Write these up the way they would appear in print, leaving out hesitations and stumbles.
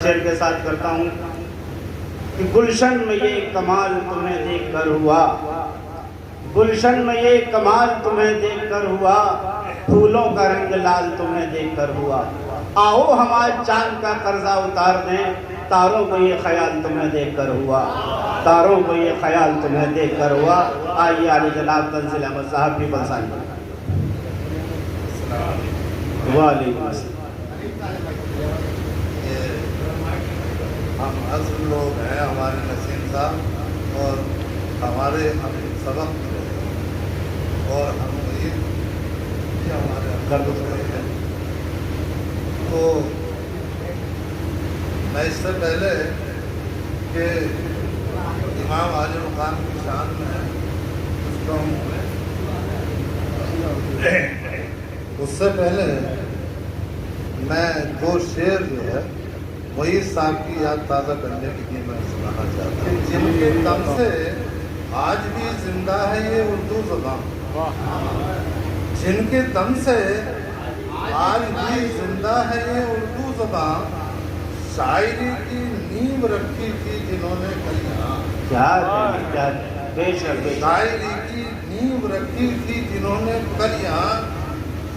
شعر کے ساتھ کرتا ہوں کہ گلشن میں یہ کمال تمہیں دیکھ کر ہوا، گلشن میں یہ کمال تمہیں دیکھ کر ہوا، پھولوں کا رنگ لال تمہیں دیکھ کر ہوا، آؤ ہم آج چاند کا قرضہ اتار دیں، تاروں کو یہ خیال تمہیں دیکھ کر ہوا، تاروں کو یہ خیال تمہیں دیکھ کر ہوا۔ آئیے علی جناب تنزیل احمد صاحب بھی بنسان کریں۔ وعلیکم السلام۔ ہم اصل لوگ ہیں، ہمارے نسیم صاحب اور ہمارے ہم سبق اور ہم یہ ہمارے درد ہیں۔ تو میں اس سے پہلے کہ امام عالی مقام کی شان میں کچھ کہوں، اس سے پہلے میں دو شعر جو ہے وہی صاحب کی یاد تازہ کرنے کے لیے میں سنانا چاہتا ہوں، جن کے دم سے آج بھی زندہ ہے یہ اردو زبان، جن کے دم سے آج بھی زندہ ہے یہ اردو زبان، شاعری کی نیو رکھی تھی جنہوں نے شاعری کی نیو رکھی تھی جنہوں نے کل یہاں،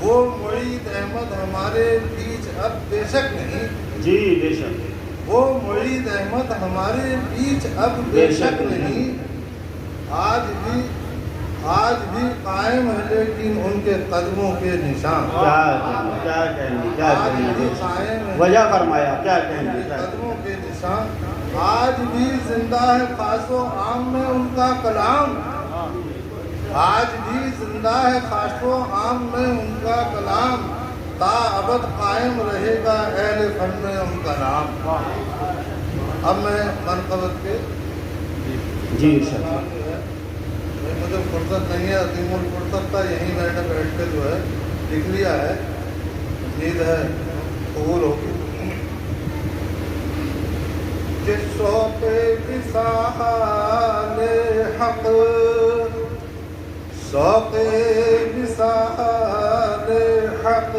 وہ معید احمد ہمارے بیچ اب بے شک نہیں، جی بے شک، وہ معید احمد ہمارے بیچ اب بے شک نہیں، آج بھی قائم ہے لیکن ان کے قدموں کے نشان، کیا کہنے وجہ فرمایا، کیا کہنے قدموں کے نشان، آج بھی زندہ ہے خاص و عام میں ان کا کلام، آج بھی زندہ ہے خاص و عام میں ان کا کلام، تا ابد قائم رہے گا اہل فن میں ان کا نام۔ اب میں منقبت کے جی انشاءاللہ، مجھے فرصت نہیں ہے، عظیم الفرصت تھا، یہیں بیٹھ کے جو ہے لکھ لیا ہے، امید ہے قبول ہوگی۔ کہ شوق وصال حق، شوق وصال حق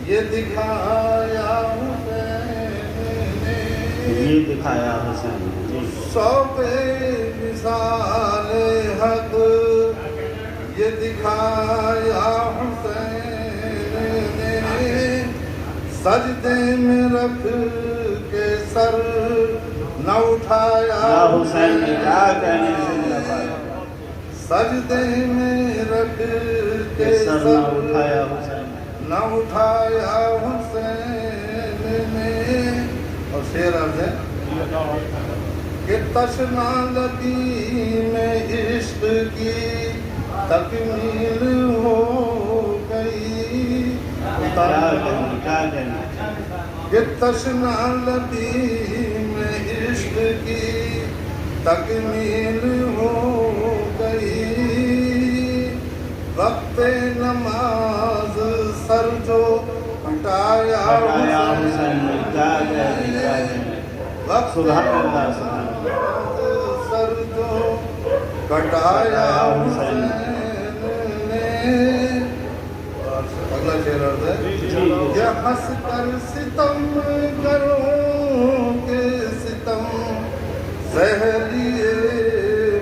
یہ دکھایا حسین نے، یہ دکھایا حسین نے، شوق وصال حق یہ دکھایا حسین نے، سجدے میں رکھ کے سر نہ اٹھایا حسین نے، کیا کہنے سجدے میں رکھ کے سر نہ اٹھایا حسین نہ اٹھایا حسین نے۔ اور شعر عرض ہے کہ تشنا لبی میں عشق کی تکمیل ہو گئی، کہ تشنا لبی میں عشق کی تکمیل ہو گئی، وقت نماز سر جو ہٹایا حسین نے، وقت نماز سر جو کٹایا حسین نے۔ اگلا شعر عرض ہے کہ ہنس کر ستم کروں کہ ستم سہ لیے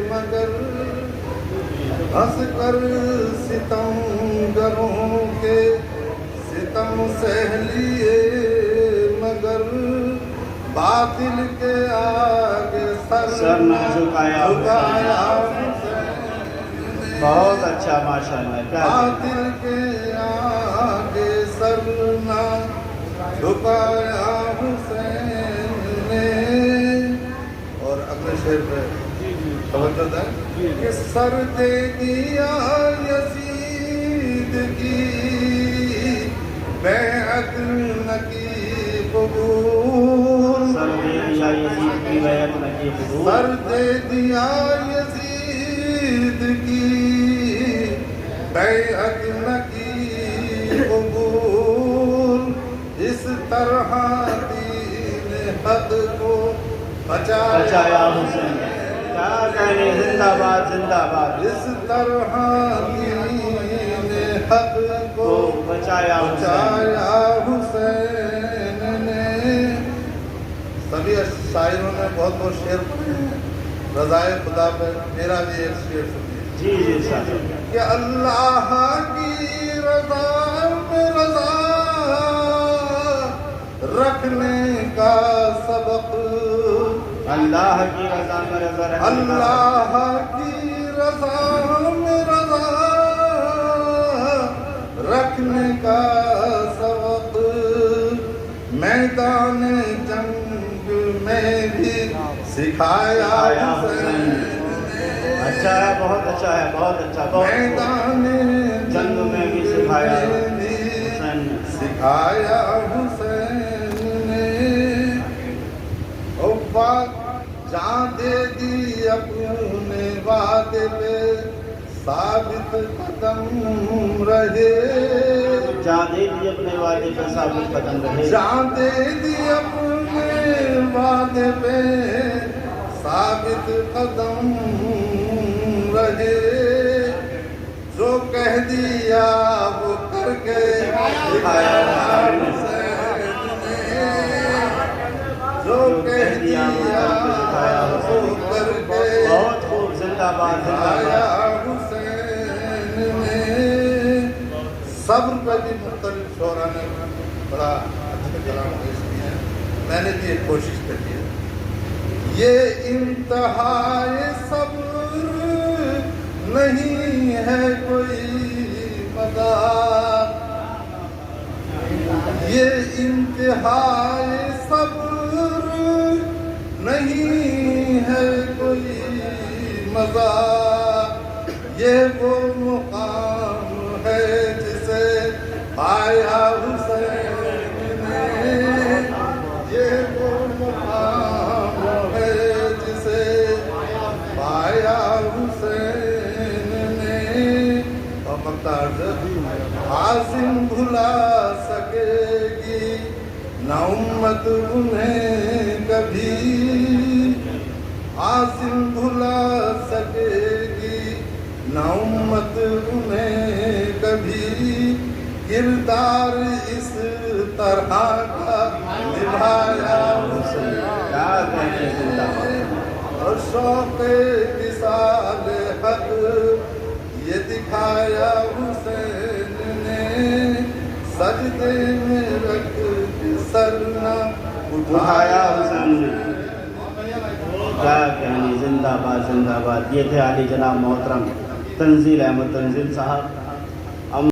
مگر، ہنس کر ستم کروں کہ ستم سہ لیے مگر، باطل کے آگے سر نہ جھکایا بہت اچھا ماشاءاللہ، باطل کے آگے سر نہ جھکایا حسین نے۔ اور اگلے شعر پہ توجہ دیں کہ سر دے دیا یزید کی بیعت نہ کی قبول، سر دے دیا یزید کی بیعت نہ کی قبول، سر دے دیا یزید کی بیعت نہ کی قبول، اس طرح دین حق کو بچایا حسین، کیا کہنے، زندہ باد زندہ باد، اس طرح دین حق کو بچایا حسین نے۔ سبھی شاعروں نے بہت بہت شعر پڑھے ہیں رضائے خدا پہ. میرا بھی ایک شعر سنیے جی جی ساتھ کہ اللہ کی رضا میں رضا رکھنے کا سبق، اللہ کی رضا میں رضا رکھنے کا اللہ کی رضا میں رضا رکھنے کا سبق میدان جنگ میں بھی سکھایا حسین نے. اچھا ہے، بہت اچھا ہے، بہت اچھا، بہت میدان جنگ میں بھی سکھایا حسین نے سکھایا حسین نے. او بات جان دے دی اپنے وعدے پہ ثابت قدم رہے، جان دے دی اپنے وعدے پہ ثابت قدم رہے، جان دے دی اپنے وعدے پہ ثابت قدم رہے. جو کہہ دیا وہ کر کے دکھایا حسین نے، جو کہہ دیا وہ کر کے بہت خوب، زندہ باد، زندہ دکھایا باد. حسین نے. صبر پہ بھی مختلف شعراء نے بڑا اچھے کلام پیش کیے ہیں. میں نے بھی ایک کوشش کری ہے. یہ انتہائے صبر نہیں ہے کوئی مذاق، یہ انتہائے صبر نہیں ہے کوئی مذاق. یہ وہ مقام ہے جسے پایا حسین نے، یہ وہ مقام ہے جسے پایا حسین نے. اور مقتار عاصم بھلا سکے گی نہ امت انہیں کبھی، عاصم بھلا سکے گی نہ امت انہیں کبھی. کردار اس طرح کا نبھایا حسین نے، اور شوق وصال حق یہ دکھایا حسین نے. سجدے میں رکھ کے سر نہ اٹھایا حسین نے. کیا کہنی، زندہ باد، زندہ باد. یہ تھے عالی جناب محترم تنزیل احمد تنزیل صاحب.